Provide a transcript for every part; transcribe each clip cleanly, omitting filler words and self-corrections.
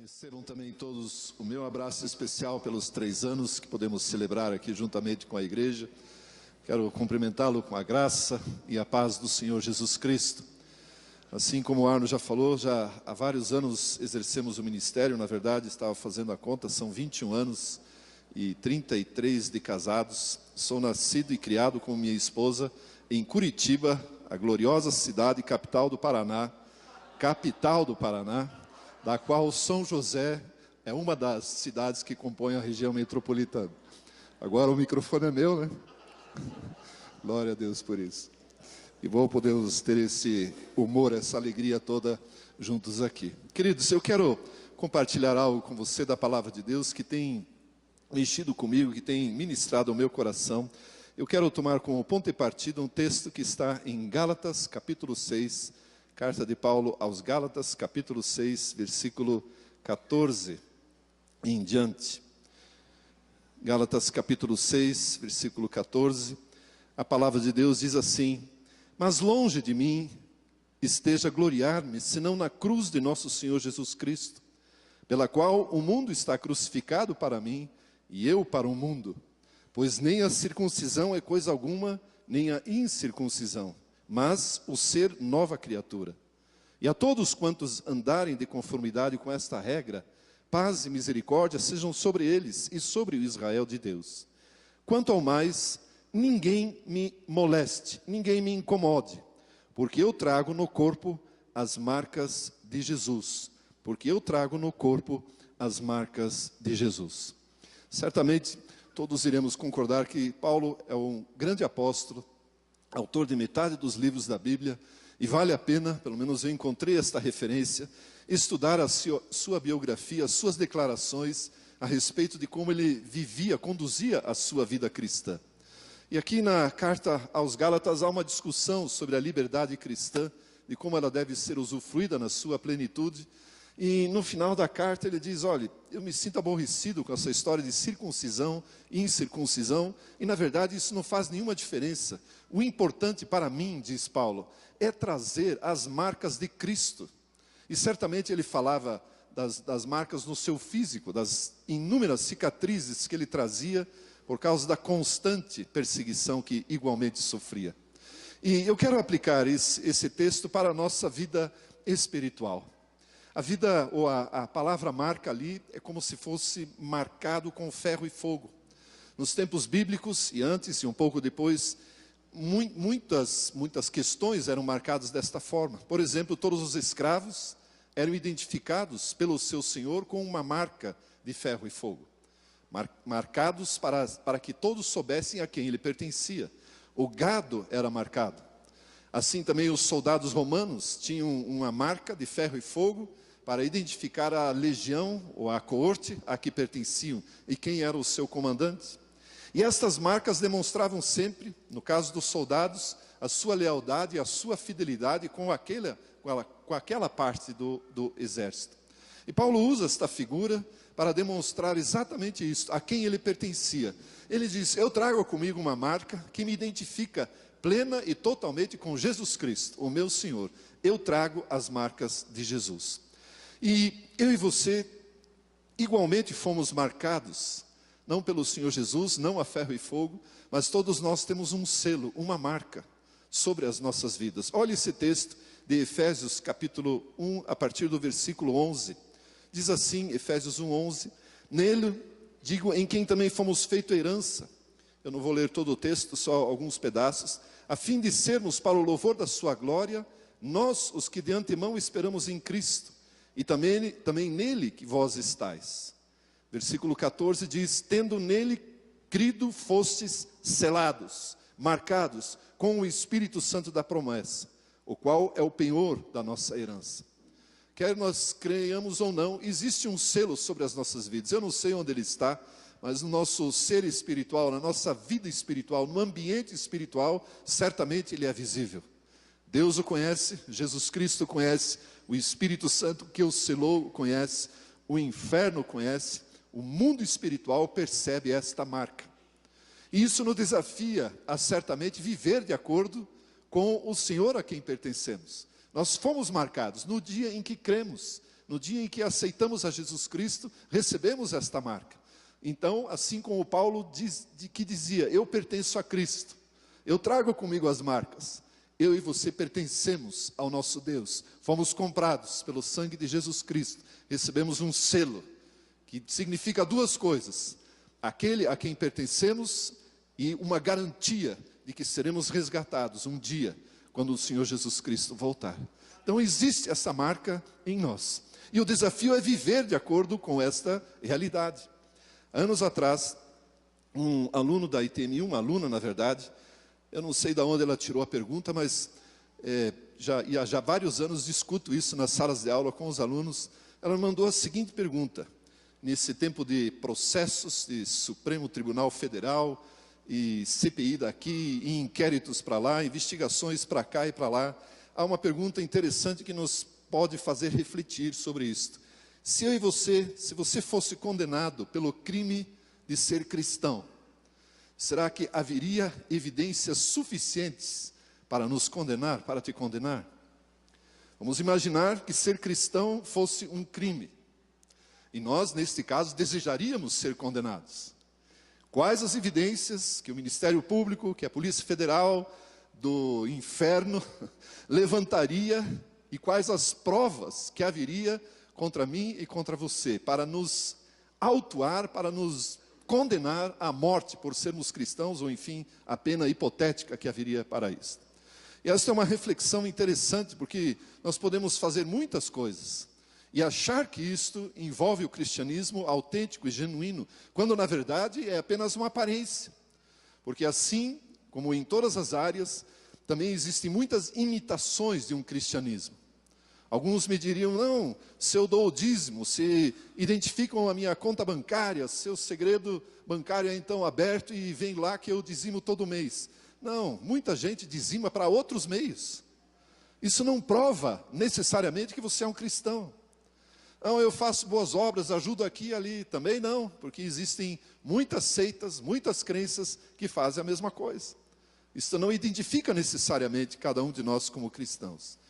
Recebam também todos o meu abraço especial pelos 3 anos que podemos celebrar aqui juntamente com a igreja. Quero cumprimentá-lo com a graça e a paz do Senhor Jesus Cristo. Assim como o Arno já falou, já há vários anos exercemos o ministério, na verdade estava fazendo a conta, são 21 anos e 33 de casados. Sou nascido e criado com minha esposa em Curitiba, a gloriosa cidade capital do Paraná, da qual São José é uma das cidades que compõem a região metropolitana. Agora o microfone é meu, né? Glória a Deus por isso. E bom podermos ter esse humor, essa alegria toda juntos aqui. Queridos, eu quero compartilhar algo com você da palavra de Deus que tem mexido comigo, que tem ministrado ao meu coração. Eu quero tomar como ponto e partida um texto que está em Gálatas, capítulo 6, carta de Paulo aos Gálatas, capítulo 6, versículo 14 em diante. Gálatas, capítulo 6, versículo 14. A palavra de Deus diz assim: mas longe de mim esteja gloriar-me, senão na cruz de nosso Senhor Jesus Cristo, pela qual o mundo está crucificado para mim, e eu para o mundo. Pois nem a circuncisão é coisa alguma, nem a incircuncisão, mas o ser nova criatura. E a todos quantos andarem de conformidade com esta regra, paz e misericórdia sejam sobre eles e sobre o Israel de Deus. Quanto ao mais, ninguém me moleste, ninguém me incomode, porque eu trago no corpo as marcas de Jesus. Certamente, todos iremos concordar que Paulo é um grande apóstolo, autor de metade dos livros da Bíblia, e vale a pena, pelo menos eu encontrei esta referência, estudar a sua biografia, as suas declarações a respeito de como ele vivia, conduzia a sua vida cristã. E aqui na carta aos Gálatas há uma discussão sobre a liberdade cristã, de como ela deve ser usufruída na sua plenitude. E no final da carta ele diz: olha, eu me sinto aborrecido com essa história de circuncisão e incircuncisão, e na verdade isso não faz nenhuma diferença. O importante para mim, diz Paulo, é trazer as marcas de Cristo. E certamente ele falava das marcas no seu físico, das inúmeras cicatrizes que ele trazia por causa da constante perseguição que igualmente sofria. E eu quero aplicar esse texto para a nossa vida espiritual. A vida, ou a palavra marca ali, é como se fosse marcado com ferro e fogo. Nos tempos bíblicos, e antes e um pouco depois, muitas questões eram marcadas desta forma. Por exemplo, todos os escravos eram identificados pelo seu senhor com uma marca de ferro e fogo. Marcados para que todos soubessem a quem ele pertencia. O gado era marcado. Assim também os soldados romanos tinham uma marca de ferro e fogo para identificar a legião ou a coorte a que pertenciam e quem era o seu comandante. E estas marcas demonstravam sempre, no caso dos soldados, a sua lealdade e a sua fidelidade com aquela parte do exército. E Paulo usa esta figura para demonstrar exatamente isso, a quem ele pertencia. Ele diz: eu trago comigo uma marca que me identifica plena e totalmente com Jesus Cristo, o meu Senhor. Eu trago as marcas de Jesus. E eu e você igualmente fomos marcados, não pelo Senhor Jesus, não a ferro e fogo, mas todos nós temos um selo, uma marca sobre as nossas vidas. Olha esse texto de Efésios capítulo 1, a partir do versículo 11. Diz assim, Efésios 1, 11, nele, digo, em quem também fomos feito herança. Eu não vou ler todo o texto, só alguns pedaços. A fim de sermos para o louvor da sua glória, nós, os que de antemão esperamos em Cristo, e também nele que vós estáis. Versículo 14 diz: tendo nele crido, fostes selados, marcados com o Espírito Santo da promessa, o qual é o penhor da nossa herança. Quer nós creiamos ou não, existe um selo sobre as nossas vidas. Eu não sei onde ele está, mas no nosso ser espiritual, na nossa vida espiritual, no ambiente espiritual, certamente ele é visível. Deus o conhece, Jesus Cristo conhece, o Espírito Santo que o selou conhece, o inferno conhece, o mundo espiritual percebe esta marca. E isso nos desafia a certamente viver de acordo com o Senhor a quem pertencemos. Nós fomos marcados no dia em que cremos, No dia em que aceitamos a Jesus Cristo, recebemos esta marca. Então, assim como Paulo que dizia, eu pertenço a Cristo, eu trago comigo as marcas. Eu e você pertencemos ao nosso Deus. Fomos comprados pelo sangue de Jesus Cristo. Recebemos um selo, que significa duas coisas: aquele a quem pertencemos e uma garantia de que seremos resgatados um dia, quando o Senhor Jesus Cristo voltar. Então existe essa marca em nós. E o desafio é viver de acordo com esta realidade. Anos atrás, um aluno da ITMI, uma aluna na verdade, eu não sei de onde ela tirou a pergunta, mas já há vários anos discuto isso nas salas de aula com os alunos. Ela mandou a seguinte pergunta: nesse tempo de processos de Supremo Tribunal Federal, e CPI daqui, e inquéritos para lá, investigações para cá e para lá, há uma pergunta interessante que nos pode fazer refletir sobre isto. Se eu e você, se você fosse condenado pelo crime de ser cristão, será que haveria evidências suficientes para nos condenar, para te condenar? Vamos imaginar que ser cristão fosse um crime. E nós, neste caso, desejaríamos ser condenados. Quais as evidências que o Ministério Público, que a Polícia Federal do inferno levantaria, e quais as provas que haveria contra mim e contra você, para nos autuar, para nos condenar à morte por sermos cristãos, ou enfim, a pena hipotética que haveria para isso. E esta é uma reflexão interessante, porque nós podemos fazer muitas coisas e achar que isto envolve o cristianismo autêntico e genuíno, quando na verdade é apenas uma aparência. Porque assim, como em todas as áreas, também existem muitas imitações de um cristianismo. Alguns me diriam, não, se eu dou o dízimo, se identificam a minha conta bancária, seu segredo bancário é então aberto e vem lá que eu dizimo todo mês. Não, muita gente dizima para outros meios. Isso não prova necessariamente que você é um cristão. Não, eu faço boas obras, ajudo aqui e ali. Também não, porque existem muitas seitas, muitas crenças que fazem a mesma coisa. Isso não identifica necessariamente cada um de nós como cristãos.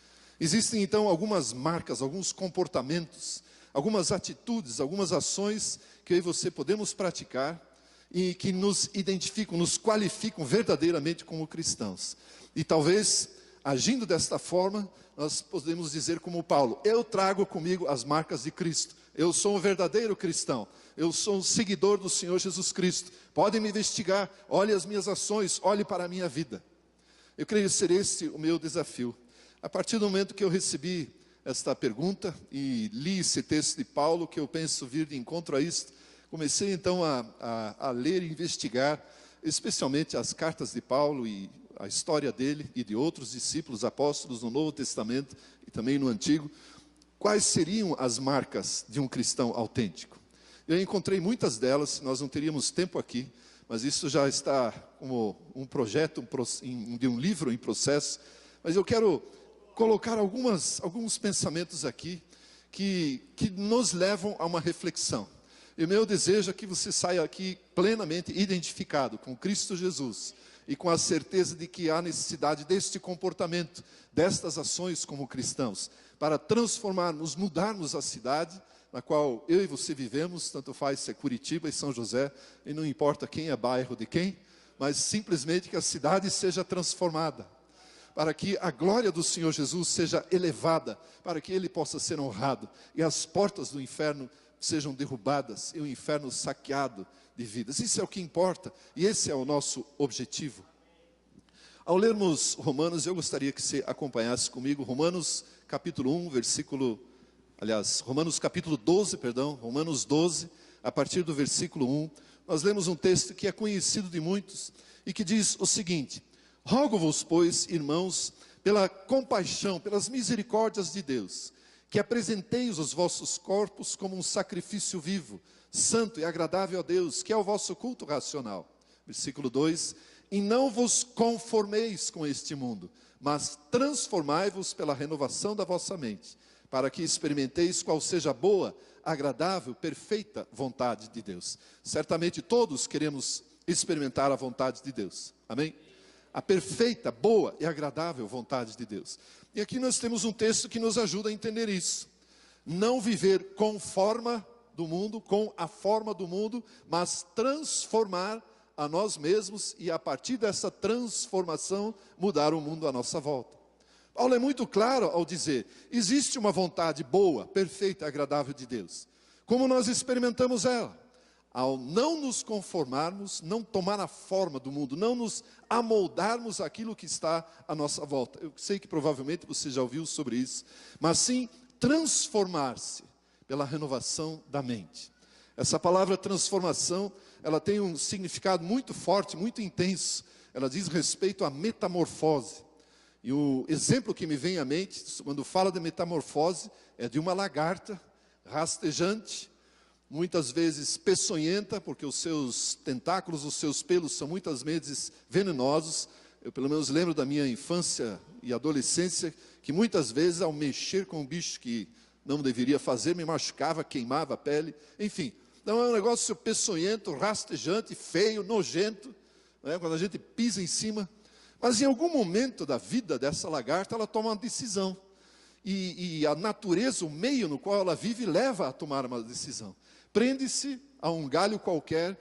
Existem então algumas marcas, alguns comportamentos, algumas atitudes, algumas ações que eu e você podemos praticar e que nos identificam, nos qualificam verdadeiramente como cristãos. E talvez, agindo desta forma, nós podemos dizer como Paulo, eu trago comigo as marcas de Cristo. Eu sou um verdadeiro cristão. Eu sou um seguidor do Senhor Jesus Cristo. Podem me investigar, olhe as minhas ações, olhe para a minha vida. Eu creio ser esse o meu desafio. A partir do momento que eu recebi esta pergunta e li esse texto de Paulo, que eu penso vir de encontro a isto, comecei então a ler e investigar, especialmente as cartas de Paulo e a história dele e de outros discípulos, apóstolos no Novo Testamento e também no Antigo. Quais seriam as marcas de um cristão autêntico? Eu encontrei muitas delas, nós não teríamos tempo aqui, mas isso já está como um projeto de um livro em processo. Mas eu quero colocar alguns pensamentos aqui que nos levam a uma reflexão. E o meu desejo é que você saia aqui plenamente identificado com Cristo Jesus e com a certeza de que há necessidade deste comportamento, destas ações como cristãos, para transformarmos, mudarmos a cidade na qual eu e você vivemos, tanto faz se é Curitiba e São José, e não importa quem é bairro de quem, mas simplesmente que a cidade seja transformada, para que a glória do Senhor Jesus seja elevada, para que Ele possa ser honrado, e as portas do inferno sejam derrubadas, e o inferno saqueado de vidas. Isso é o que importa, e esse é o nosso objetivo. Ao lermos Romanos, eu gostaria que você acompanhasse comigo, Romanos capítulo 12, Romanos 12, a partir do versículo 1, nós lemos um texto que é conhecido de muitos, e que diz o seguinte: rogo-vos, pois, irmãos, pela compaixão, pelas misericórdias de Deus, que apresenteis os vossos corpos como um sacrifício vivo, santo e agradável a Deus, que é o vosso culto racional. Versículo 2, e não vos conformeis com este mundo, mas transformai-vos pela renovação da vossa mente, para que experimenteis qual seja a boa, agradável, perfeita vontade de Deus. Certamente todos queremos experimentar a vontade de Deus, amém? A perfeita, boa e agradável vontade de Deus. E aqui nós temos um texto que nos ajuda a entender isso. Não viver com forma do mundo, com a forma do mundo, mas transformar a nós mesmos e a partir dessa transformação mudar o mundo à nossa volta. Paulo é muito claro ao dizer, existe uma vontade boa, perfeita e agradável de Deus. Como nós experimentamos ela? Ao não nos conformarmos, não tomar a forma do mundo, não nos amoldarmos àquilo que está à nossa volta. Eu sei que provavelmente você já ouviu sobre isso, mas sim transformar-se pela renovação da mente. Essa palavra transformação, ela tem um significado muito forte, muito intenso. Ela diz respeito à metamorfose. E o exemplo que me vem à mente, quando fala de metamorfose, é de uma lagarta rastejante, muitas vezes peçonhenta, porque os seus tentáculos, os seus pelos são muitas vezes venenosos. Eu pelo menos lembro da minha infância e adolescência, que muitas vezes ao mexer com um bicho que não deveria fazer, me machucava, queimava a pele, enfim. Então é um negócio peçonhento, rastejante, feio, nojento, né, quando a gente pisa em cima. Mas em algum momento da vida dessa lagarta, ela toma uma decisão. E a natureza, o meio no qual ela vive, leva a tomar uma decisão. Prende-se a um galho qualquer,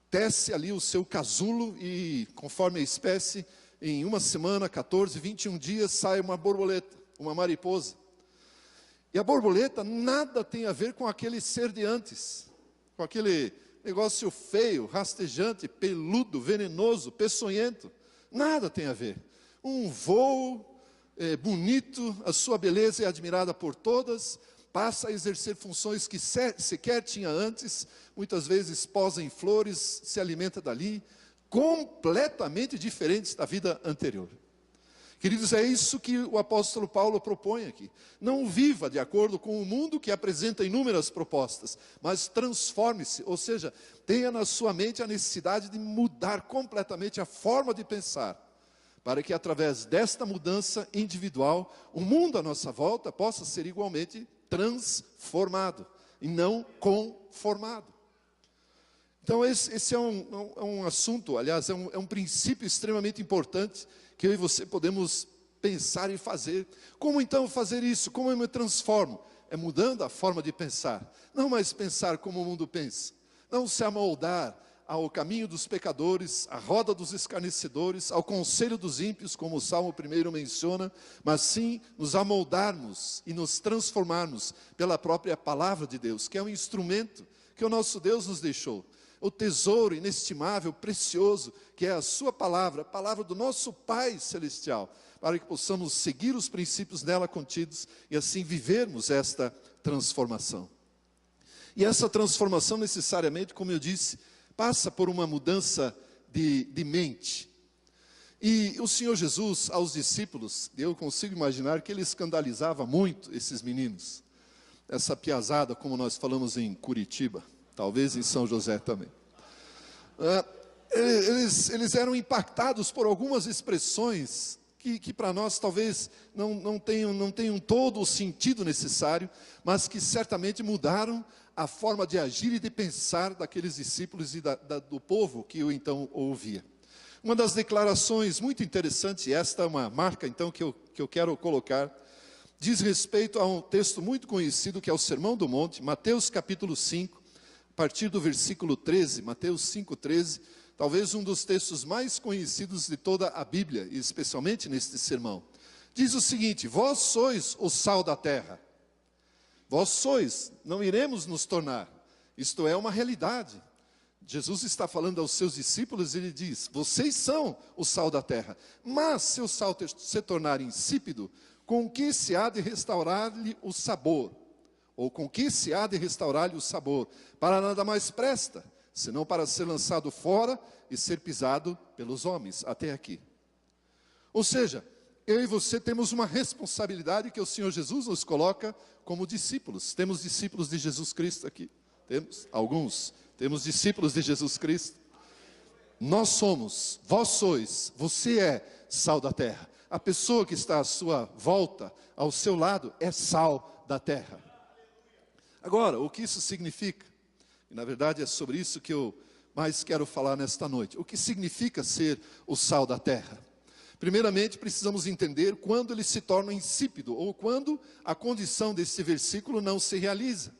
tece ali o seu casulo e, conforme a espécie, em uma semana, 14, 21 dias, sai uma borboleta, uma mariposa. E a borboleta nada tem a ver com aquele ser de antes, com aquele negócio feio, rastejante, peludo, venenoso, peçonhento. Nada tem a ver. Um voo bonito, a sua beleza é admirada por todas, passa a exercer funções que sequer tinha antes, muitas vezes posa em flores, se alimenta dali, completamente diferentes da vida anterior. Queridos, é isso que o apóstolo Paulo propõe aqui. Não viva de acordo com o mundo que apresenta inúmeras propostas, mas transforme-se, ou seja, tenha na sua mente a necessidade de mudar completamente a forma de pensar, para que através desta mudança individual, o mundo à nossa volta possa ser igualmente transformado e não conformado. Então esse é um assunto, aliás, é um princípio extremamente importante que eu e você podemos pensar e fazer. Como então fazer isso? Como eu me transformo? É mudando a forma de pensar. Não mais pensar como o mundo pensa. Não se amoldar ao caminho dos pecadores, à roda dos escarnecedores, ao conselho dos ímpios, como o Salmo 1 menciona, mas sim nos amoldarmos e nos transformarmos pela própria palavra de Deus, que é um instrumento que o nosso Deus nos deixou. O tesouro inestimável, precioso, que é a sua palavra, a palavra do nosso Pai Celestial, para que possamos seguir os princípios nela contidos e assim vivermos esta transformação. E essa transformação necessariamente, como eu disse, passa por uma mudança de mente. E o Senhor Jesus, aos discípulos, eu consigo imaginar que ele escandalizava muito esses meninos, essa piazada, como nós falamos em Curitiba, talvez em São José também. Eles eram impactados por algumas expressões que para nós talvez não tenham todo o sentido necessário, mas que certamente mudaram a forma de agir e de pensar daqueles discípulos e do povo que o então ouvia. Uma das declarações muito interessantes, e esta é uma marca então que eu quero colocar, diz respeito a um texto muito conhecido que é o Sermão do Monte, Mateus capítulo 5, a partir do versículo 13, Mateus 5,13, talvez um dos textos mais conhecidos de toda a Bíblia, e especialmente neste sermão. Diz o seguinte: vós sois o sal da terra. Vós sois, não iremos nos tornar. Isto é uma realidade. Jesus está falando aos seus discípulos e ele diz: vocês são o sal da terra. Mas se o sal se tornar insípido, com que se há de restaurar-lhe o sabor? Ou com que se há de restaurar-lhe o sabor? Para nada mais presta, senão para ser lançado fora e ser pisado pelos homens. Até aqui. Ou seja, eu e você temos uma responsabilidade que o Senhor Jesus nos coloca como discípulos. Temos discípulos de Jesus Cristo aqui. Temos alguns. Temos discípulos de Jesus Cristo. Nós somos, vós sois, você é sal da terra. A pessoa que está à sua volta, ao seu lado, é sal da terra. Agora, o que isso significa? E na verdade é sobre isso que eu mais quero falar nesta noite. O que significa ser o sal da terra? Primeiramente, precisamos entender quando ele se torna insípido, ou quando a condição desse versículo não se realiza.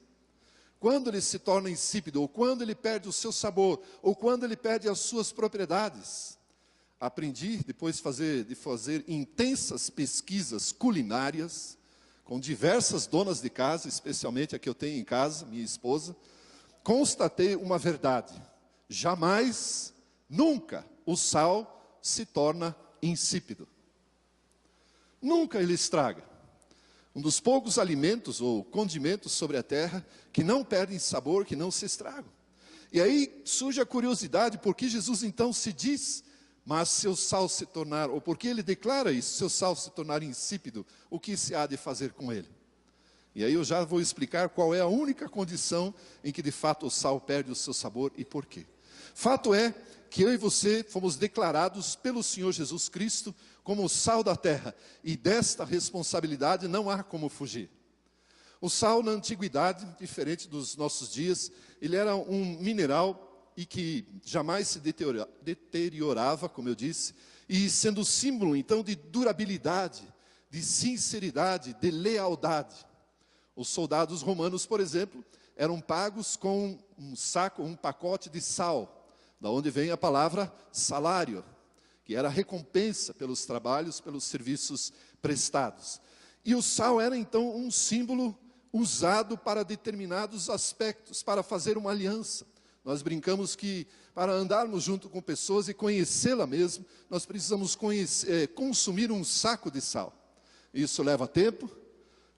Quando ele se torna insípido, ou quando ele perde o seu sabor, ou quando ele perde as suas propriedades. Aprendi, depois de fazer intensas pesquisas culinárias, com diversas donas de casa, especialmente a que eu tenho em casa, minha esposa, constatei uma verdade: jamais, nunca, o sal se torna insípido. Nunca ele estraga. Um dos poucos alimentos ou condimentos sobre a terra que não perdem sabor, que não se estragam. E aí surge a curiosidade, por que Jesus então se diz, mas se o sal se tornar, ou porque ele declara isso, se o sal se tornar insípido, o que se há de fazer com ele? E aí eu já vou explicar qual é a única condição em que de fato o sal perde o seu sabor e por quê. Fato é que eu e você fomos declarados pelo Senhor Jesus Cristo como o sal da terra, e desta responsabilidade não há como fugir. O sal na antiguidade, diferente dos nossos dias, ele era um mineral e que jamais se deteriorava, como eu disse, e sendo símbolo então de durabilidade, de sinceridade, de lealdade. Os soldados romanos, por exemplo, eram pagos com um saco, um pacote de sal, da onde vem a palavra salário, que era recompensa pelos trabalhos, pelos serviços prestados. E o sal era então um símbolo usado para determinados aspectos, para fazer uma aliança. Nós brincamos que para andarmos junto com pessoas e conhecê-la mesmo, nós precisamos consumir um saco de sal. Isso leva tempo,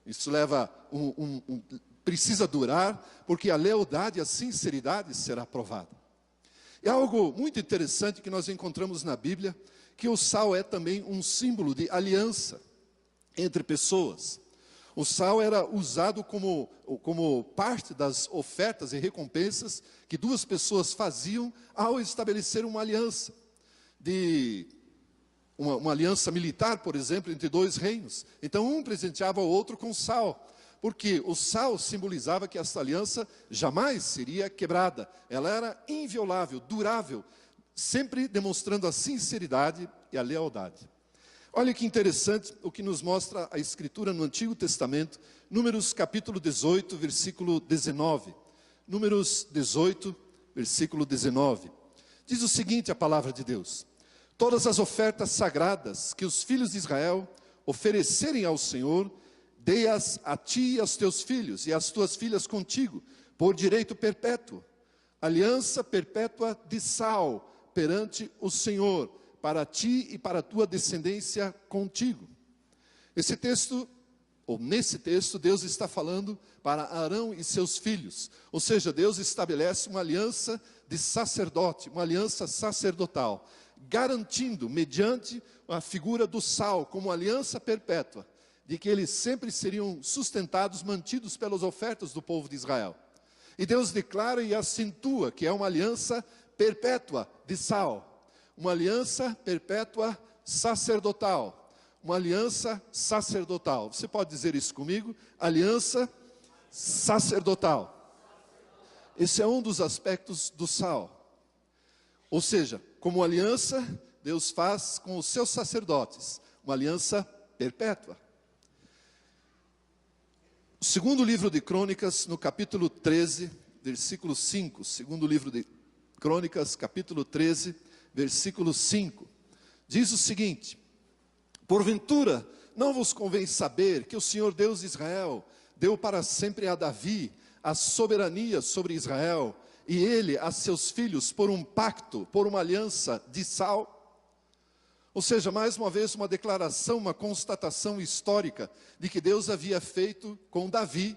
isso leva precisa durar, porque a lealdade e a sinceridade será provada. É algo muito interessante que nós encontramos na Bíblia, que o sal é também um símbolo de aliança entre pessoas. O sal era usado como parte das ofertas e recompensas que duas pessoas faziam ao estabelecer uma aliança. Uma aliança militar, por exemplo, entre dois reinos. Então um presenteava o outro com sal, porque o sal simbolizava que essa aliança jamais seria quebrada. Ela era inviolável, durável, sempre demonstrando a sinceridade e a lealdade. Olha que interessante o que nos mostra a Escritura no Antigo Testamento, Números capítulo 18, versículo 19. Números 18, versículo 19. Diz o seguinte a palavra de Deus: todas as ofertas sagradas que os filhos de Israel oferecerem ao Senhor, dei-as a ti e aos teus filhos, e às tuas filhas contigo, por direito perpétuo, aliança perpétua de sal perante o Senhor, para ti e para a tua descendência contigo. Esse texto, ou nesse texto, Deus está falando para Arão e seus filhos. Ou seja, Deus estabelece uma aliança de sacerdote, uma aliança sacerdotal, garantindo, mediante a figura do sal, como aliança perpétua, de que eles sempre seriam sustentados, mantidos pelas ofertas do povo de Israel. E Deus declara e acentua que é uma aliança perpétua de sal, uma aliança perpétua sacerdotal, uma aliança sacerdotal. Você pode dizer isso comigo? Aliança sacerdotal. Esse é um dos aspectos do sal. Ou seja, como aliança, Deus faz com os seus sacerdotes, uma aliança perpétua. O segundo livro de Crônicas, no capítulo 13, versículo 5. Segundo livro de Crônicas, capítulo 13, versículo 5. Diz o seguinte: porventura, não vos convém saber que o Senhor Deus de Israel deu para sempre a Davi a soberania sobre Israel, e ele a seus filhos por um pacto, por uma aliança de sal? Ou seja, mais uma vez uma declaração, uma constatação histórica de que Deus havia feito com Davi,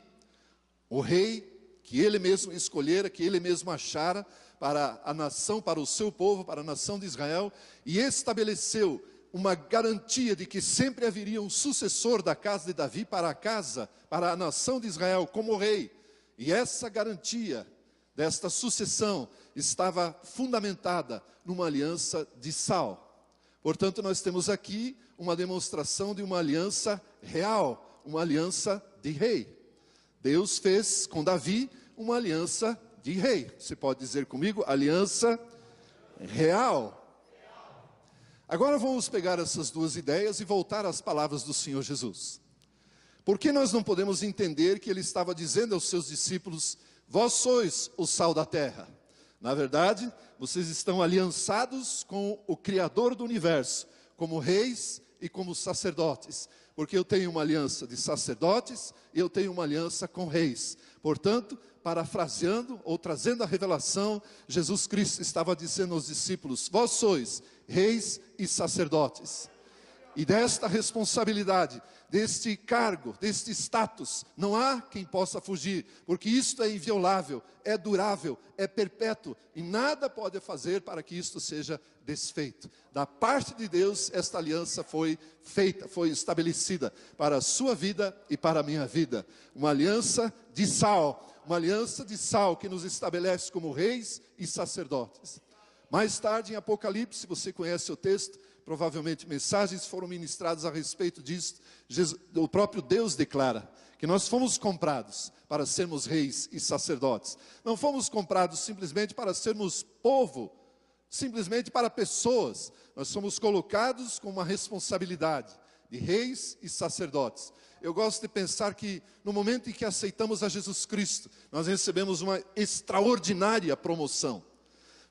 o rei que ele mesmo escolhera, que ele mesmo achara para a nação, para o seu povo, para a nação de Israel, e estabeleceu uma garantia de que sempre haveria um sucessor da casa de Davi para a casa, para a nação de Israel como rei. E essa garantia desta sucessão estava fundamentada numa aliança de sal. Portanto, nós temos aqui uma demonstração de uma aliança real, uma aliança de rei. Deus fez com Davi uma aliança de rei. Você pode dizer comigo? Aliança real. Agora vamos pegar essas duas ideias e voltar às palavras do Senhor Jesus. Por que nós não podemos entender que ele estava dizendo aos seus discípulos: vós sois o sal da terra? Na verdade, vocês estão aliançados com o Criador do universo, como reis e como sacerdotes. Porque eu tenho uma aliança de sacerdotes e eu tenho uma aliança com reis. Portanto, parafraseando ou trazendo a revelação, Jesus Cristo estava dizendo aos discípulos: vós sois reis e sacerdotes. E desta responsabilidade, deste cargo, deste status, não há quem possa fugir, porque isto é inviolável, é durável, é perpétuo, e nada pode fazer para que isto seja desfeito. Da parte de Deus, esta aliança foi feita, foi estabelecida para a sua vida e para a minha vida. Uma aliança de sal que nos estabelece como reis e sacerdotes. Mais tarde, em Apocalipse, você conhece o texto, provavelmente mensagens foram ministradas a respeito disso. O próprio Deus declara que nós fomos comprados para sermos reis e sacerdotes. Não fomos comprados simplesmente para sermos povo, simplesmente para pessoas. Nós somos colocados com uma responsabilidade de reis e sacerdotes. Eu gosto de pensar que no momento em que aceitamos a Jesus Cristo, nós recebemos uma extraordinária promoção.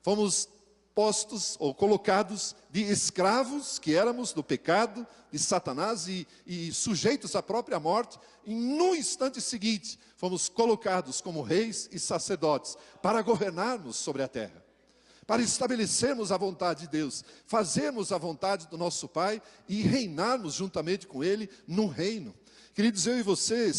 Fomos postos ou colocados de escravos que éramos do pecado, de Satanás e sujeitos à própria morte, e no instante seguinte fomos colocados como reis e sacerdotes para governarmos sobre a terra, para estabelecermos a vontade de Deus, fazermos a vontade do nosso Pai e reinarmos juntamente com Ele no reino. Queridos, eu e você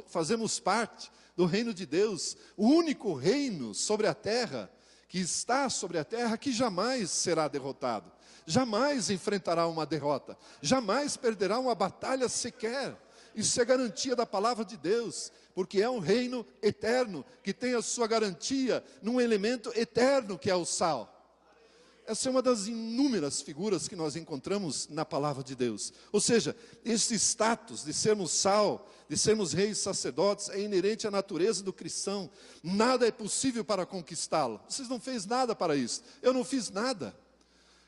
fazemos parte do reino de Deus, o único reino sobre a terra, que está sobre a terra, que jamais será derrotado, jamais enfrentará uma derrota, jamais perderá uma batalha sequer. Isso é garantia da palavra de Deus, porque é um reino eterno, que tem a sua garantia num elemento eterno que é o sal. Essa é uma das inúmeras figuras que nós encontramos na palavra de Deus. Ou seja, esse status de sermos sal, de sermos reis e sacerdotes, é inerente à natureza do cristão. Nada é possível para conquistá-lo. Vocês não fez nada para isso. Eu não fiz nada.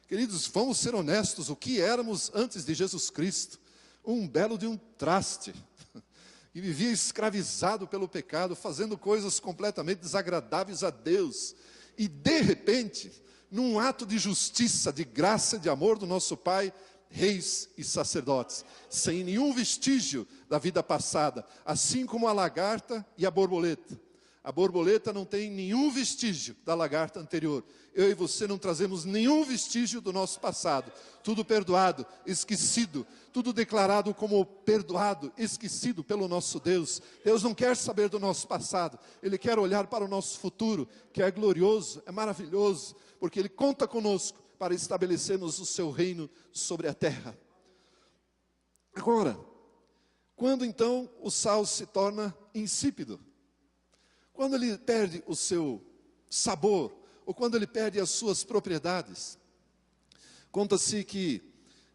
Queridos, vamos ser honestos. O que éramos antes de Jesus Cristo? Um belo de um traste. E vivia escravizado pelo pecado, fazendo coisas completamente desagradáveis a Deus. E de repente, num ato de justiça, de graça, de amor do nosso Pai, reis e sacerdotes, sem nenhum vestígio da vida passada, assim como a lagarta e a borboleta. A borboleta não tem nenhum vestígio da lagarta anterior. Eu e você não trazemos nenhum vestígio do nosso passado. Tudo perdoado, esquecido, tudo declarado como perdoado, esquecido pelo nosso Deus. Deus não quer saber do nosso passado. Ele quer olhar para o nosso futuro, que é glorioso, é maravilhoso, porque Ele conta conosco para estabelecermos o seu reino sobre a terra. Agora, quando então o sal se torna insípido? Quando ele perde o seu sabor, ou quando ele perde as suas propriedades. Conta-se que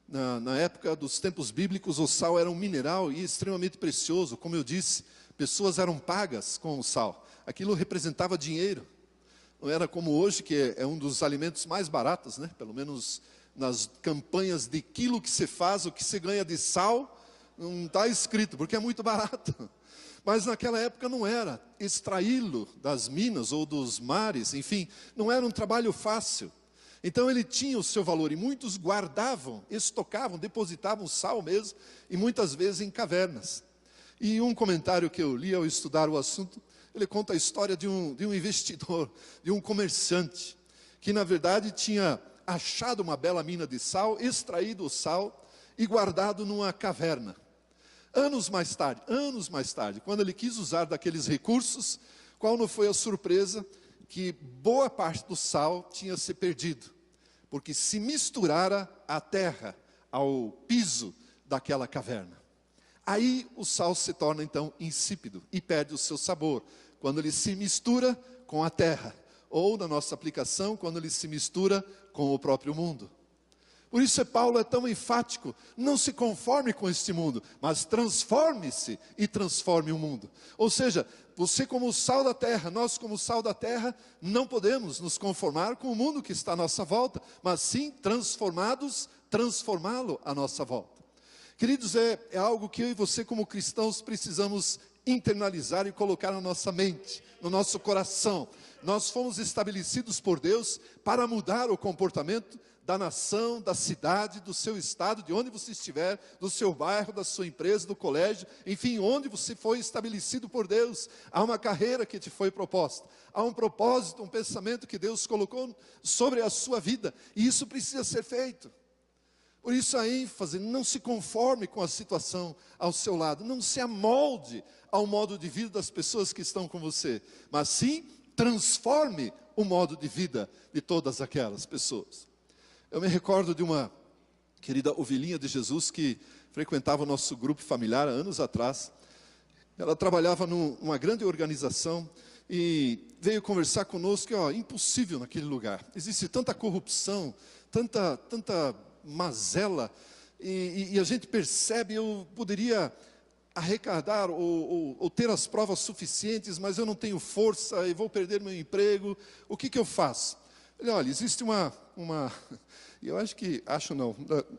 na época dos tempos bíblicos o sal era um mineral e extremamente precioso. Como eu disse, pessoas eram pagas com o sal. Aquilo representava dinheiro. Não era como hoje, que é um dos alimentos mais baratos, né? Pelo menos nas campanhas de quilo que se faz, o que se ganha de sal, não está escrito, porque é muito barato. Mas naquela época não era. Extraí-lo das minas ou dos mares, enfim, não era um trabalho fácil. Então ele tinha o seu valor, e muitos guardavam, estocavam, depositavam sal mesmo, e muitas vezes em cavernas. E um comentário que eu li ao estudar o assunto, ele conta a história de um investidor, de um comerciante, que na verdade tinha achado uma bela mina de sal, extraído o sal e guardado numa caverna. Anos mais tarde, quando ele quis usar daqueles recursos, qual não foi a surpresa? Que boa parte do sal tinha se perdido, porque se misturara à terra, ao piso daquela caverna. Aí o sal se torna então insípido e perde o seu sabor, quando ele se mistura com a terra, ou na nossa aplicação, quando ele se mistura com o próprio mundo. Por isso Paulo é tão enfático: não se conforme com este mundo, mas transforme-se e transforme o mundo. Ou seja, você como o sal da terra, nós como o sal da terra, não podemos nos conformar com o mundo que está à nossa volta, mas sim transformados, transformá-lo à nossa volta. Queridos, é algo que eu e você como cristãos precisamos internalizar e colocar na nossa mente, no nosso coração. Nós fomos estabelecidos por Deus para mudar o comportamento da nação, da cidade, do seu estado, de onde você estiver, do seu bairro, da sua empresa, do colégio, enfim, onde você foi estabelecido por Deus. Há uma carreira que te foi proposta, há um propósito, um pensamento que Deus colocou sobre a sua vida, e isso precisa ser feito. Por isso a ênfase: não se conforme com a situação ao seu lado, não se amolde ao modo de vida das pessoas que estão com você, mas sim transforme o modo de vida de todas aquelas pessoas. Eu me recordo de uma querida ovelhinha de Jesus que frequentava o nosso grupo familiar há anos atrás. Ela trabalhava numa grande organização e veio conversar conosco que, impossível naquele lugar. Existe tanta corrupção, tanta mazela, e a gente percebe: eu poderia arrecadar ou ter as provas suficientes, mas eu não tenho força e vou perder meu emprego. O que eu faço? Olha, existe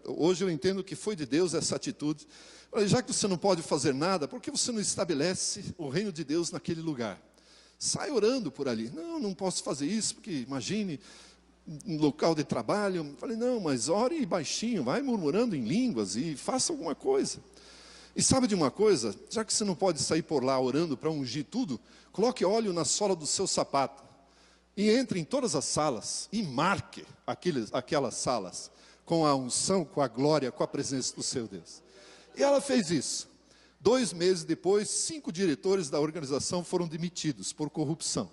hoje eu entendo que foi de Deus essa atitude. Olha, já que você não pode fazer nada, por que você não estabelece o reino de Deus naquele lugar? Sai orando por ali. Não posso fazer isso, porque imagine, um local de trabalho. Falei: não, mas ore baixinho, vai murmurando em línguas e faça alguma coisa. E sabe de uma coisa? Já que você não pode sair por lá orando para ungir tudo, coloque óleo na sola do seu sapato e entre em todas as salas e marque aquelas salas com a unção, com a glória, com a presença do seu Deus. E ela fez isso. 2 meses depois, 5 diretores da organização foram demitidos por corrupção.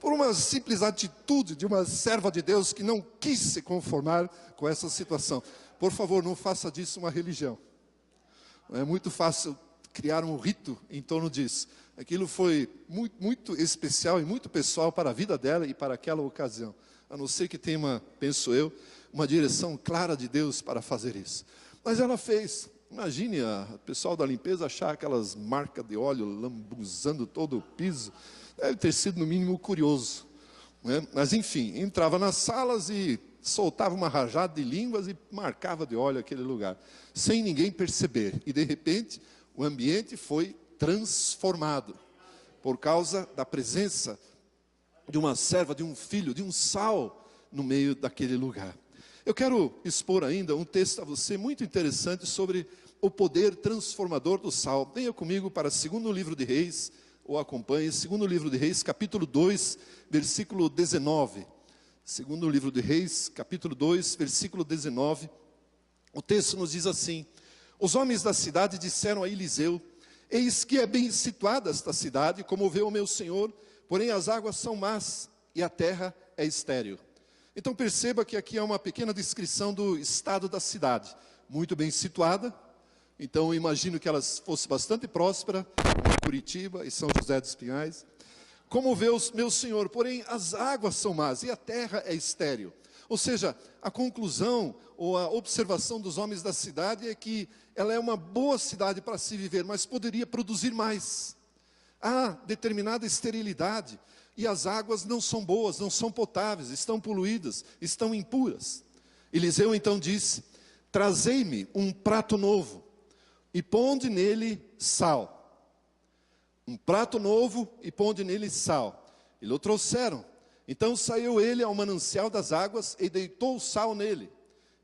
Por uma simples atitude de uma serva de Deus que não quis se conformar com essa situação. Por favor, não faça disso uma religião. É muito fácil criar um rito em torno disso. Aquilo foi muito, muito especial e muito pessoal para a vida dela e para aquela ocasião. A não ser que tenha, penso eu, uma direção clara de Deus para fazer isso. Mas ela fez. Imagine o pessoal da limpeza achar aquelas marcas de óleo lambuzando todo o piso. Deve ter sido, no mínimo, curioso, né? Mas, enfim, entrava nas salas e soltava uma rajada de línguas e marcava de óleo aquele lugar, sem ninguém perceber. E, de repente, o ambiente foi transformado por causa da presença de uma serva, de um filho, de um sal no meio daquele lugar. Eu quero expor ainda um texto a você muito interessante sobre o poder transformador do sal. Venha comigo para 2º livro de Reis, ou acompanhe, 2º livro de Reis, capítulo 2, versículo 19. 2º livro de Reis, capítulo 2, versículo 19. O texto nos diz assim: os homens da cidade disseram a Eliseu: eis que é bem situada esta cidade, como vê o meu senhor, porém as águas são más e a terra é estéril. Então perceba que aqui há uma pequena descrição do estado da cidade, muito bem situada. Então eu imagino que ela fosse bastante próspera, Curitiba e São José dos Pinhais. Como vê o meu senhor, porém as águas são más e a terra é estéril. Ou seja, a conclusão ou a observação dos homens da cidade é que ela é uma boa cidade para se viver, mas poderia produzir mais. Há determinada esterilidade e as águas não são boas, não são potáveis, estão poluídas, estão impuras. Eliseu então disse: trazei-me um prato novo e ponde nele sal. Um prato novo e ponde nele sal. E lhe trouxeram. Então saiu ele ao manancial das águas e deitou o sal nele.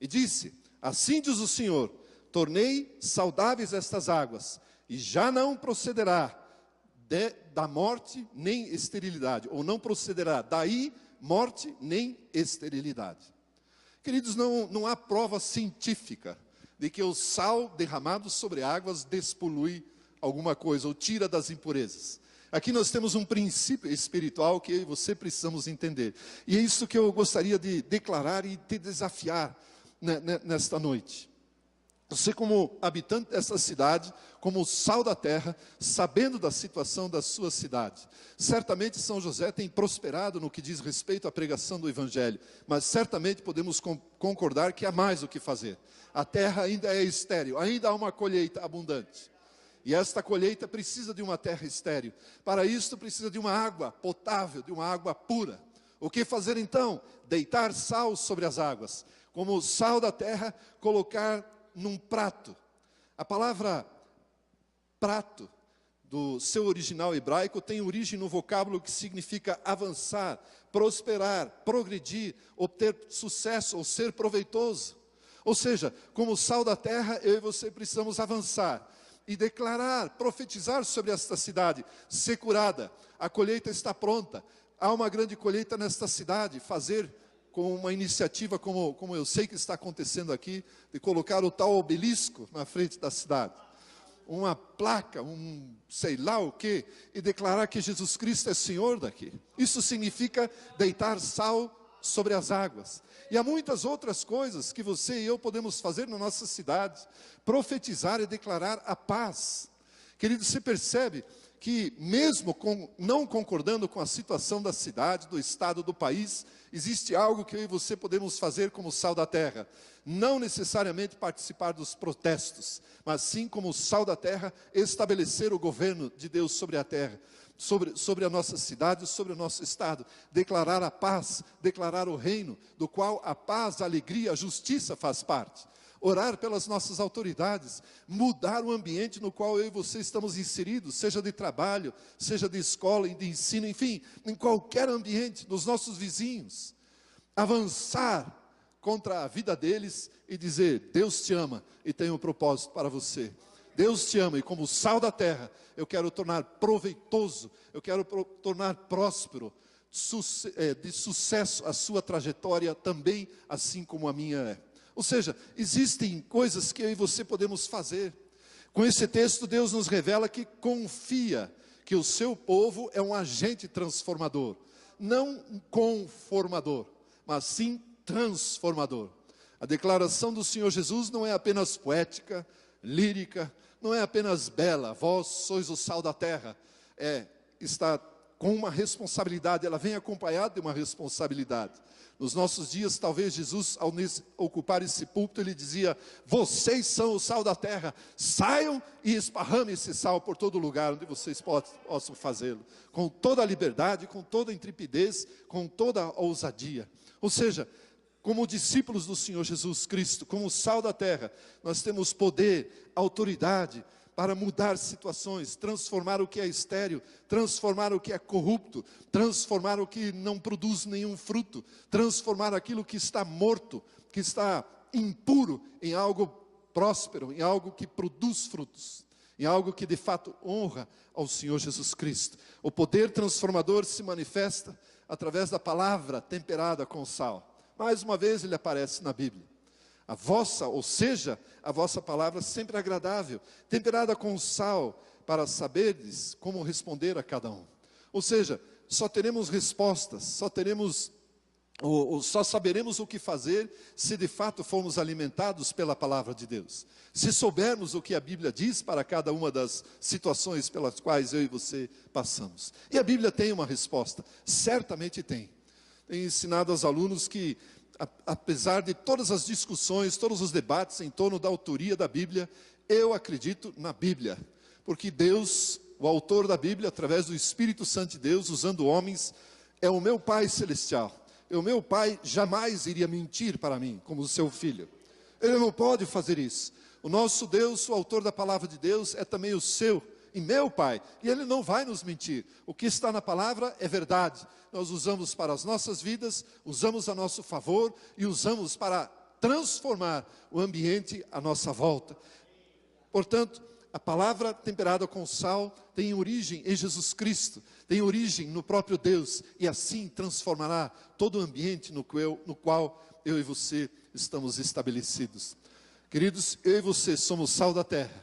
E disse: assim diz o Senhor, tornei saudáveis estas águas, e já não procederá da morte nem esterilidade, ou não procederá daí morte nem esterilidade. Queridos, não há prova científica de que o sal derramado sobre águas despolui alguma coisa, ou tira das impurezas. Aqui nós temos um princípio espiritual que eu e você precisamos entender. E é isso que eu gostaria de declarar e te desafiar nesta noite. Você, como habitante dessa cidade, como sal da terra, sabendo da situação da sua cidade. Certamente São José tem prosperado no que diz respeito à pregação do Evangelho, mas certamente podemos concordar que há mais o que fazer. A terra ainda é estéril, ainda há uma colheita abundante. E esta colheita precisa de uma terra estéril. Para isto precisa de uma água potável, de uma água pura. O que fazer então? Deitar sal sobre as águas. Como sal da terra, colocar num prato. A palavra prato, do seu original hebraico, tem origem no vocábulo que significa avançar, prosperar, progredir, obter sucesso ou ser proveitoso. Ou seja, como sal da terra, eu e você precisamos avançar e declarar, profetizar sobre esta cidade, ser curada. A colheita está pronta, há uma grande colheita nesta cidade, fazer com uma iniciativa como eu sei que está acontecendo aqui, de colocar o tal obelisco na frente da cidade. Uma placa, sei lá o quê, e declarar que Jesus Cristo é Senhor daqui. Isso significa deitar sal sobre as águas. E há muitas outras coisas que você e eu podemos fazer na nossa cidade, profetizar e declarar a paz. Querido, você percebe que mesmo não concordando com a situação da cidade, do estado, do país, existe algo que eu e você podemos fazer como sal da terra. Não necessariamente participar dos protestos, mas sim como sal da terra, estabelecer o governo de Deus sobre a terra, sobre a nossa cidade, sobre o nosso estado. Declarar a paz, declarar o reino, do qual a paz, a alegria, a justiça faz parte. Orar pelas nossas autoridades, mudar o ambiente no qual eu e você estamos inseridos, seja de trabalho, seja de escola, de ensino, enfim, em qualquer ambiente, dos nossos vizinhos. Avançar contra a vida deles e dizer: Deus te ama e tem um propósito para você. Deus te ama e como sal da terra, eu quero tornar proveitoso, eu quero tornar próspero, de sucesso a sua trajetória também, assim como a minha é. Ou seja, existem coisas que eu e você podemos fazer. Com esse texto, Deus nos revela que confia que o seu povo é um agente transformador. Não um conformador, mas sim transformador. A declaração do Senhor Jesus não é apenas poética, lírica, não é apenas bela. Vós sois o sal da terra. Está com uma responsabilidade, ela vem acompanhada de uma responsabilidade. Nos nossos dias, talvez Jesus, ao ocupar esse púlpito, ele dizia: vocês são o sal da terra, saiam e esparramem esse sal por todo lugar onde vocês possam fazê-lo, com toda a liberdade, com toda a intrepidez, com toda a ousadia. Ou seja, como discípulos do Senhor Jesus Cristo, como sal da terra, nós temos poder, autoridade, para mudar situações, transformar o que é estéril, transformar o que é corrupto, transformar o que não produz nenhum fruto, transformar aquilo que está morto, que está impuro, em algo próspero, em algo que produz frutos, em algo que de fato honra ao Senhor Jesus Cristo. O poder transformador se manifesta através da palavra temperada com sal. Mais uma vez ele aparece na Bíblia. A vossa palavra sempre agradável, temperada com sal, para saberdes como responder a cada um. Ou seja, só teremos respostas, só saberemos o que fazer se de fato formos alimentados pela palavra de Deus. Se soubermos o que a Bíblia diz para cada uma das situações pelas quais eu e você passamos. E a Bíblia tem uma resposta, certamente tem. Tenho ensinado aos alunos que, apesar de todas as discussões, todos os debates em torno da autoria da Bíblia, eu acredito na Bíblia, porque Deus, o autor da Bíblia, através do Espírito Santo de Deus, usando homens, é o meu Pai Celestial. E o meu Pai jamais iria mentir para mim, como o seu filho. Ele não pode fazer isso. O nosso Deus, o autor da palavra de Deus, é também o seu e meu Pai, e Ele não vai nos mentir. O que está na palavra é verdade. Nós usamos para as nossas vidas, usamos a nosso favor e usamos para transformar o ambiente à nossa volta. Portanto, a palavra temperada com sal tem origem em Jesus Cristo, tem origem no próprio Deus, e assim transformará todo o ambiente no qual eu e você estamos estabelecidos. Queridos, eu e você somos sal da terra,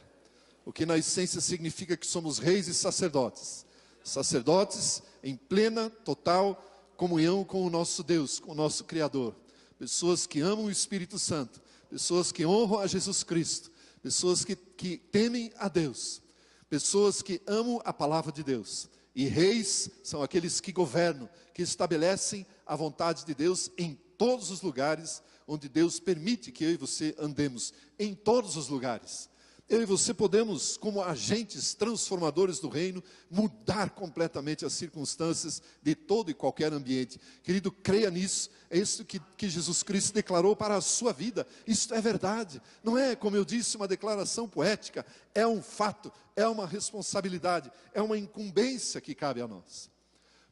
o que na essência significa que somos reis e sacerdotes. Sacerdotes em plena, total comunhão com o nosso Deus, com o nosso Criador. Pessoas que amam o Espírito Santo, pessoas que honram a Jesus Cristo, pessoas que temem a Deus, pessoas que amam a palavra de Deus. E reis são aqueles que governam, que estabelecem a vontade de Deus em todos os lugares onde Deus permite que eu e você andemos, em todos os lugares. Eu e você podemos, como agentes transformadores do reino, mudar completamente as circunstâncias de todo e qualquer ambiente. Querido, creia nisso. É isso que Jesus Cristo declarou para a sua vida. Isso é verdade. Não é, como eu disse, uma declaração poética. É um fato, é uma responsabilidade, é uma incumbência que cabe a nós.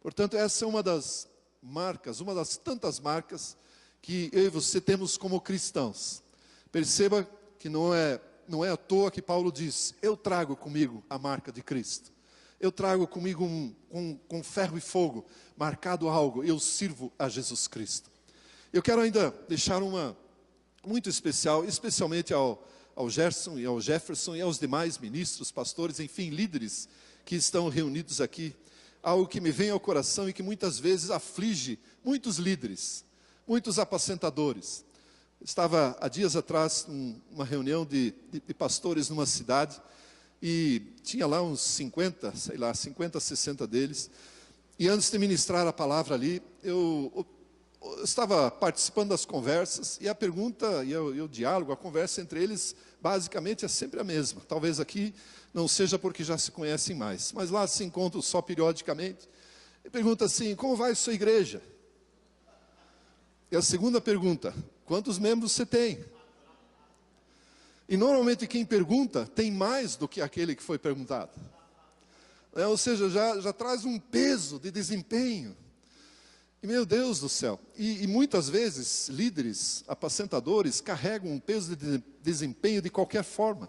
Portanto, essa é uma das marcas, uma das tantas marcas que eu e você temos como cristãos. Perceba que não é à toa que Paulo diz: eu trago comigo a marca de Cristo. Eu trago comigo com ferro e fogo, marcado algo, eu sirvo a Jesus Cristo. Eu quero ainda deixar uma muito especial, especialmente ao Gerson e ao Jefferson e aos demais ministros, pastores, enfim, líderes que estão reunidos aqui. Algo que me vem ao coração e que muitas vezes aflige muitos líderes, muitos apacentadores. Estava há dias atrás numa reunião de pastores numa cidade e tinha lá uns 50, 60 deles. E antes de ministrar a palavra ali, eu estava participando das conversas e a pergunta e o diálogo, a conversa entre eles, basicamente é sempre a mesma. Talvez aqui não seja porque já se conhecem mais, mas lá se encontram só periodicamente. E pergunta assim: como vai a sua igreja? E a segunda pergunta: quantos membros você tem? E normalmente quem pergunta tem mais do que aquele que foi perguntado. Ou seja, já traz um peso de desempenho. E meu Deus do céu, e muitas vezes líderes, apacentadores, carregam um peso de desempenho de qualquer forma.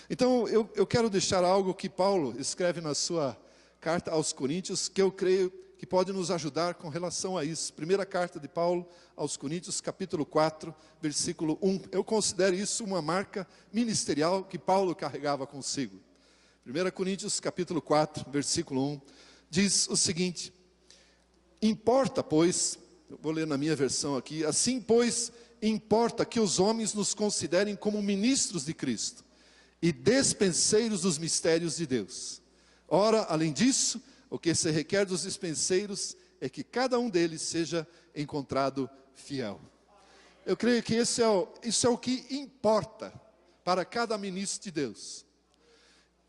Então eu quero deixar algo que Paulo escreve na sua carta aos Coríntios, que eu creio que pode nos ajudar com relação a isso. Primeira carta de Paulo aos Coríntios, capítulo 4, versículo 1. Eu considero isso uma marca ministerial que Paulo carregava consigo. 1 Coríntios, capítulo 4, versículo 1, diz o seguinte: importa, pois, eu vou ler na minha versão aqui, assim, pois, importa que os homens nos considerem como ministros de Cristo e despenseiros dos mistérios de Deus. Ora, além disso, o que se requer dos dispenseiros é que cada um deles seja encontrado fiel. Eu creio que isso é o que importa para cada ministro de Deus.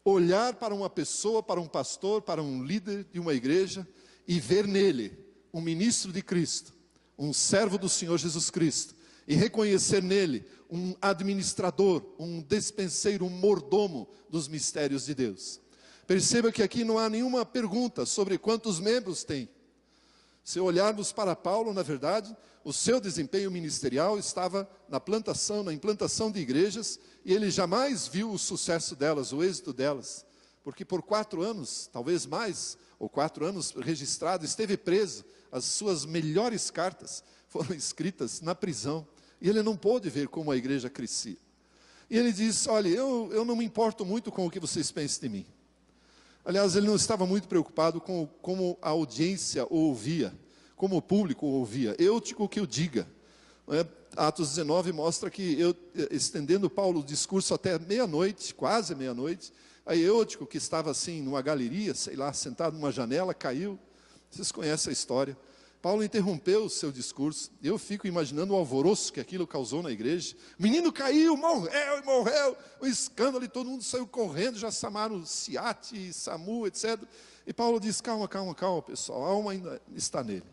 Olhar para uma pessoa, para um pastor, para um líder de uma igreja e ver nele um ministro de Cristo, um servo do Senhor Jesus Cristo, e reconhecer nele um administrador, um despenseiro, um mordomo dos mistérios de Deus. Perceba que aqui não há nenhuma pergunta sobre quantos membros tem. Se olharmos para Paulo, na verdade, o seu desempenho ministerial estava na implantação de igrejas, e ele jamais viu o sucesso delas, o êxito delas, porque por 4 anos, talvez mais, ou 4 anos registrado, esteve preso. As suas melhores cartas foram escritas na prisão, e ele não pôde ver como a igreja crescia. E ele diz: olha, eu não me importo muito com o que vocês pensam de mim. Aliás, ele não estava muito preocupado com como a audiência o ouvia, como o público o ouvia. Eutico que o diga. Atos 19 mostra que, estendendo Paulo o discurso até meia-noite, quase meia-noite, aí Eutico, que estava assim numa galeria, sentado numa janela, caiu. Vocês conhecem a história. Paulo interrompeu o seu discurso. Eu fico imaginando o alvoroço que aquilo causou na igreja. O menino caiu, morreu, o escândalo, e todo mundo saiu correndo, já chamaram SIAT, SAMU, etc. E Paulo diz: calma, pessoal, a alma ainda está nele.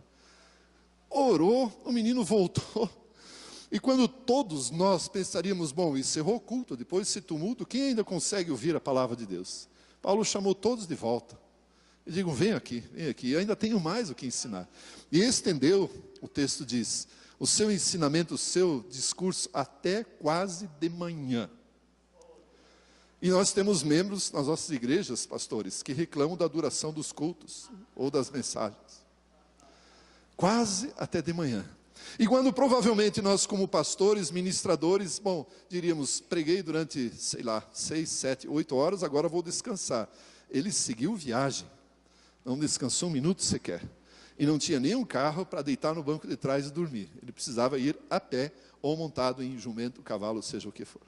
Orou, o menino voltou. E quando todos nós pensaríamos: bom, encerrou o culto, depois desse tumulto, quem ainda consegue ouvir a palavra de Deus? Paulo chamou todos de volta. E digo: vem aqui, eu ainda tenho mais o que ensinar. E estendeu, o texto diz, o seu ensinamento, o seu discurso até quase de manhã. E nós temos membros nas nossas igrejas, pastores, que reclamam da duração dos cultos ou das mensagens. Quase até de manhã. E quando provavelmente nós, como pastores, ministradores, diríamos: preguei durante, 6, 7, 8 horas, agora vou descansar. Ele seguiu viagem. Não descansou um minuto sequer. E não tinha nenhum carro para deitar no banco de trás e dormir. Ele precisava ir a pé ou montado em jumento, cavalo, seja o que for.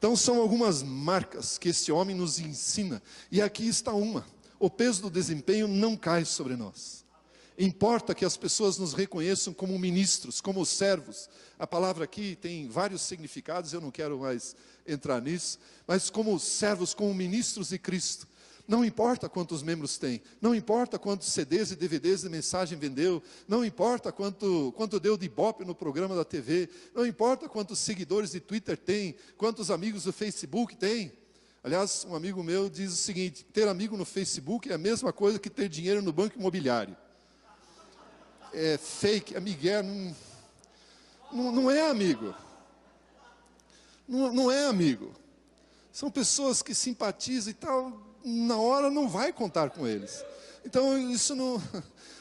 Então são algumas marcas que este homem nos ensina, e aqui está uma: o peso do desempenho não cai sobre nós. Importa que as pessoas nos reconheçam como ministros, como servos. A palavra aqui tem vários significados, eu não quero mais entrar nisso, mas como servos, como ministros de Cristo. Não importa quantos membros tem, não importa quantos CDs e DVDs de mensagem vendeu, não importa quanto deu de ibope no programa da TV, não importa quantos seguidores de Twitter tem, quantos amigos do Facebook tem. Aliás, um amigo meu diz o seguinte: ter amigo no Facebook é a mesma coisa que ter dinheiro no banco imobiliário. É fake, é migué, não é amigo. Não é amigo. São pessoas que simpatizam e tal, na hora não vai contar com eles. Então isso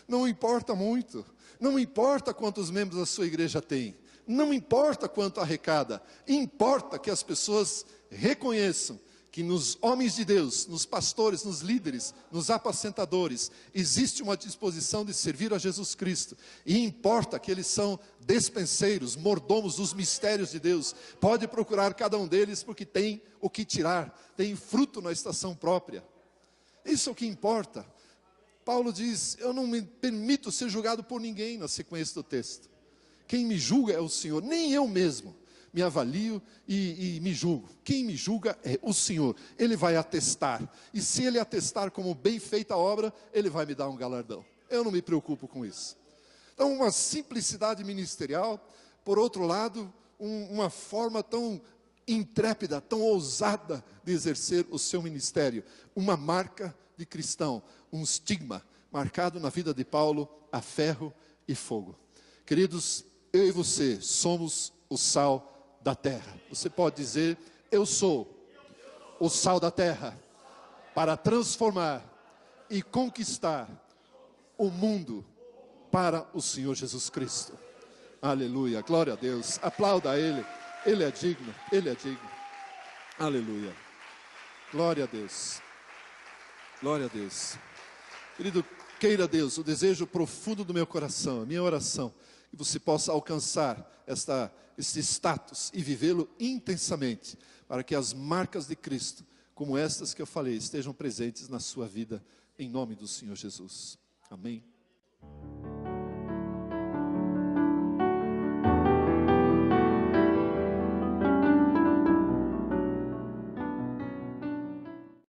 não importa muito. Não importa quantos membros a sua igreja tem. Não importa quanto arrecada. Importa que as pessoas reconheçam que nos homens de Deus, nos pastores, nos líderes, nos apacentadores, existe uma disposição de servir a Jesus Cristo. E importa que eles são despenseiros, mordomos dos mistérios de Deus. Pode procurar cada um deles, porque tem o que tirar, tem fruto na estação própria. Isso é o que importa. Paulo diz: eu não me permito ser julgado por ninguém, na sequência do texto. Quem me julga é o Senhor, nem eu mesmo me avalio e me julgo. Quem me julga é o Senhor. Ele vai atestar, e se Ele atestar como bem feita a obra, Ele vai me dar um galardão. Eu não me preocupo com isso. Então, uma simplicidade ministerial. Por outro lado, uma forma tão intrépida, tão ousada de exercer o seu ministério. Uma marca de cristão, um estigma marcado na vida de Paulo a ferro e fogo. Queridos, eu e você somos o sal da terra. Você pode dizer: eu sou o sal da terra, para transformar e conquistar o mundo para o Senhor Jesus Cristo. Aleluia, glória a Deus. Aplauda a Ele, Ele é digno, Ele é digno. Aleluia, glória a Deus, glória a Deus. Querido, queira Deus, o desejo profundo do meu coração, a minha oração, que você possa alcançar esse status e vivê-lo intensamente, para que as marcas de Cristo, como estas que eu falei, estejam presentes na sua vida, em nome do Senhor Jesus. Amém.